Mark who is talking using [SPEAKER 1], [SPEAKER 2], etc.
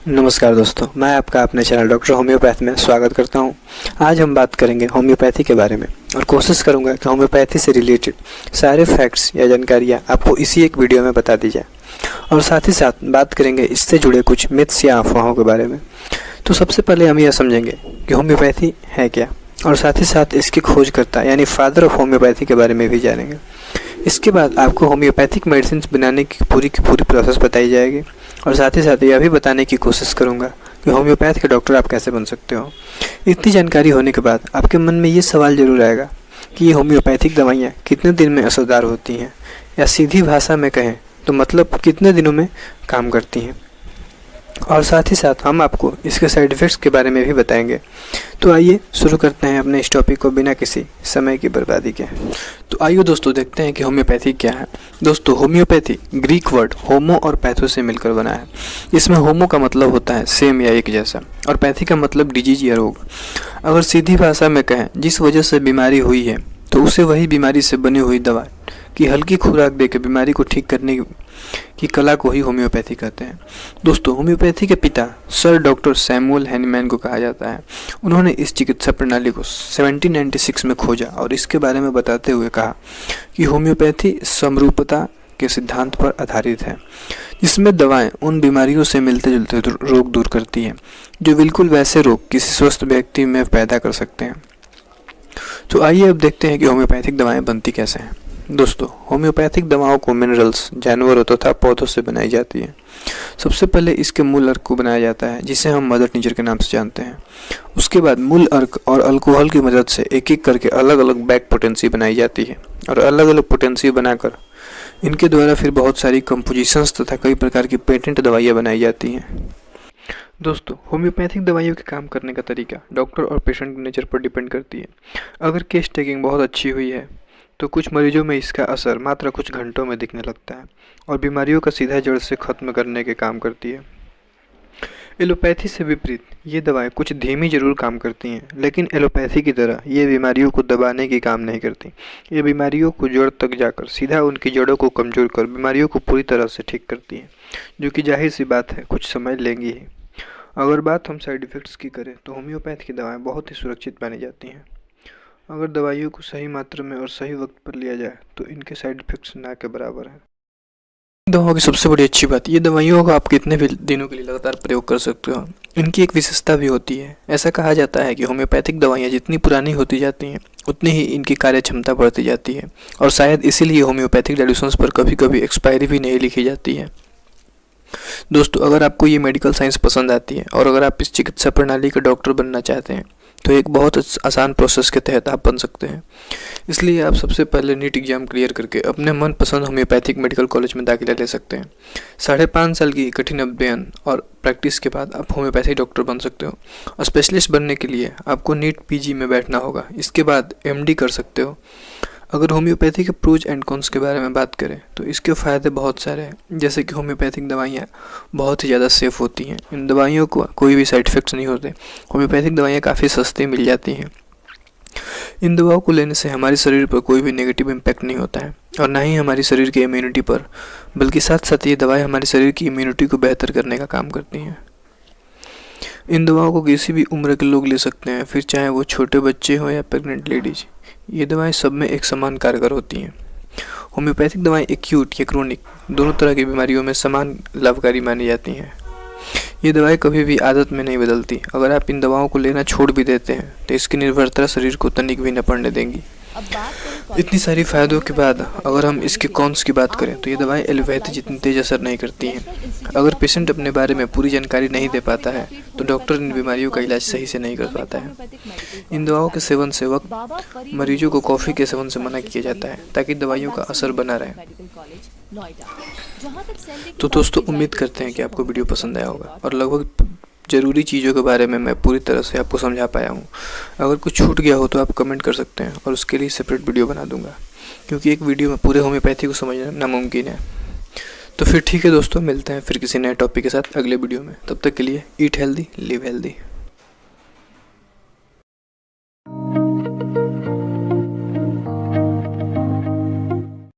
[SPEAKER 1] नमस्कार दोस्तों, मैं आपका अपने चैनल डॉक्टर होम्योपैथ में स्वागत करता हूं। आज हम बात करेंगे होम्योपैथी के बारे में और कोशिश करूंगा कि होम्योपैथी से रिलेटेड सारे फैक्ट्स या जानकारियां आपको इसी एक वीडियो में बता दी जाए और साथ ही साथ बात करेंगे इससे जुड़े कुछ मिथ्स या अफवाहों के बारे में। तो सबसे पहले हम यह समझेंगे कि होम्योपैथी है क्या और साथ ही साथ इसकी खोजकर्ता यानी फादर ऑफ होम्योपैथी के बारे में भी जानेंगे। इसके बाद आपको होम्योपैथिक मेडिसिन बनाने की पूरी प्रोसेस बताई जाएगी और साथ ही साथ यह भी बताने की कोशिश करूंगा कि होम्योपैथ के डॉक्टर आप कैसे बन सकते हो। इतनी जानकारी होने के बाद आपके मन में ये सवाल जरूर आएगा कि ये होम्योपैथिक दवाइयाँ कितने दिन में असरदार होती हैं, या सीधी भाषा में कहें तो मतलब कितने दिनों में काम करती हैं, और साथ ही साथ हम आपको इसके साइड इफ़ेक्ट्स के बारे में भी बताएंगे। तो आइए शुरू करते हैं अपने इस टॉपिक को बिना किसी समय की बर्बादी के। तो आइए दोस्तों देखते हैं कि होम्योपैथी क्या है। दोस्तों, होम्योपैथी ग्रीक वर्ड होमो और पैथो से मिलकर बना है। इसमें होमो का मतलब होता है सेम या एक जैसा, और पैथी का मतलब डिजीज या रोग। अगर सीधी भाषा में कहें जिस वजह से बीमारी हुई है तो उसे वही बीमारी से बनी हुई दवा की हल्की खुराक देकर बीमारी को ठीक करने की कला को ही होम्योपैथी कहते हैं। दोस्तों, होम्योपैथी के पिता सर डॉक्टर सैमुअल हैनीमैन को कहा जाता है। उन्होंने इस चिकित्सा प्रणाली को 1796 में खोजा और इसके बारे में बताते हुए कहा कि होम्योपैथी समरूपता के सिद्धांत पर आधारित है, जिसमें दवाएं उन बीमारियों से मिलते जुलते रोग दूर करती हैं जो बिल्कुल वैसे रोग किसी स्वस्थ व्यक्ति में पैदा कर सकते हैं। तो आइए अब देखते हैं कि होम्योपैथिक दवाएं बनती कैसे हैं। दोस्तों, होम्योपैथिक दवाओं को मिनरल्स, जानवरों तथा पौधों से बनाई जाती है। सबसे पहले इसके मूल अर्क को बनाया जाता है, जिसे हम मदर नेचर के नाम से जानते हैं। उसके बाद मूल अर्क और अल्कोहल की मदद से एक एक करके अलग अलग बैक पोटेंसी बनाई जाती है और अलग अलग पोटेंसी बनाकर इनके द्वारा फिर बहुत सारी कंपोजिशंस तथा कई प्रकार की पेटेंट दवाइयाँ बनाई जाती हैं। दोस्तों, होम्योपैथिक दवाइयों के काम करने का तरीका डॉक्टर और पेशेंट के नेचर पर डिपेंड करती है। अगर केस टेकिंग बहुत अच्छी हुई है तो कुछ मरीजों में इसका असर मात्र कुछ घंटों में दिखने लगता है और बीमारियों का सीधा जड़ से खत्म करने के काम करती है। एलोपैथी से विपरीत ये दवाएं कुछ धीमी जरूर काम करती हैं, लेकिन एलोपैथी की तरह ये बीमारियों को दबाने की काम नहीं करती। ये बीमारियों को जड़ तक जाकर सीधा उनकी जड़ों को कमजोर कर बीमारियों को पूरी तरह से ठीक करती हैं, जो कि जाहिर सी बात है कुछ समय लेंगी ही। अगर बात हम साइड इफ़ेक्ट्स की करें तो होम्योपैथ की दवाएं बहुत ही सुरक्षित मानी जाती हैं। अगर दवाइयों को सही मात्रा में और सही वक्त पर लिया जाए तो इनके साइड इफ़ेक्ट्स ना के बराबर हैं। दवाओं की सबसे बड़ी अच्छी बात, ये दवाइयों का आप कितने भी दिनों के लिए लगातार प्रयोग कर सकते हो। इनकी एक विशेषता भी होती है। ऐसा कहा जाता है कि होम्योपैथिक दवाइयाँ जितनी पुरानी होती जाती हैं उतनी ही इनकी कार्य क्षमता बढ़ती जाती है, और शायद इसीलिए होम्योपैथिक मेडिसिन्स पर कभी कभी एक्सपायरी भी नहीं लिखी जाती है। दोस्तों, अगर आपको ये मेडिकल साइंस पसंद आती है और अगर आप इस चिकित्सा प्रणाली के डॉक्टर बनना चाहते हैं तो एक बहुत आसान प्रोसेस के तहत आप बन सकते हैं। इसलिए आप सबसे पहले नीट एग्जाम क्लियर करके अपने मनपसंद होम्योपैथिक मेडिकल कॉलेज में दाखिला ले सकते हैं। 5.5 साल की कठिन अध्ययन और प्रैक्टिस के बाद आप होम्योपैथिक डॉक्टर बन सकते हो। और स्पेशलिस्ट बनने के लिए आपको नीट पीजी में बैठना होगा। इसके बाद एमडी कर सकते हो। अगर होम्योपैथी के प्रोज एंड कॉन्स के बारे में बात करें तो इसके फ़ायदे बहुत सारे हैं, जैसे कि होम्योपैथिक दवाइयाँ बहुत ही ज़्यादा सेफ़ होती हैं। इन दवाइयों को कोई भी साइड इफ़ेक्ट्स नहीं होते। होम्योपैथिक दवाइयाँ काफ़ी सस्ती मिल जाती हैं। इन दवाओं को लेने से हमारे शरीर पर कोई भी नेगेटिव इम्पैक्ट नहीं होता है और ना ही हमारी शरीर की इम्यूनिटी पर, बल्कि साथ साथ ये दवाएँ हमारे शरीर की इम्यूनिटी को बेहतर करने का काम करती हैं। इन दवाओं को किसी भी उम्र के लोग ले सकते हैं, फिर चाहे वो छोटे बच्चे हों या प्रेग्नेंट लेडीज। ये दवाएं सब में एक समान कारगर होती हैं। होम्योपैथिक दवाएं एक्यूट या क्रोनिक दोनों तरह की बीमारियों में समान लाभकारी मानी जाती हैं। ये दवाएं कभी भी आदत में नहीं बदलती। अगर आप इन दवाओं को लेना छोड़ भी देते हैं तो इसकी निर्भरता शरीर को तनिक भी न पड़ने देंगी। इतनी सारी फ़ायदों के बाद अगर हम इसके कॉन्स की बात करें तो ये दवाएं एलोपैथी जितनी तेज असर नहीं करती हैं। अगर पेशेंट अपने बारे में पूरी जानकारी नहीं दे पाता है तो डॉक्टर इन बीमारियों का इलाज सही से नहीं कर पाता है। इन दवाओं के सेवन से वक्त मरीजों को कॉफ़ी के सेवन से मना किया जाता है ताकि दवाइयों का असर बना रहे। तो दोस्तों, उम्मीद करते हैं कि आपको वीडियो पसंद आया होगा और लगभग ज़रूरी चीज़ों के बारे में मैं पूरी तरह से आपको समझा पाया हूँ। अगर कुछ छूट गया हो तो आप कमेंट कर सकते हैं और उसके लिए सेपरेट वीडियो बना दूंगा, क्योंकि एक वीडियो में पूरे होम्योपैथी को समझना नामुमकिन है। तो फिर ठीक है दोस्तों, मिलते हैं फिर किसी नए टॉपिक के साथ अगले वीडियो में। तब तक के लिए ईट हेल्दी, लिव हेल्दी।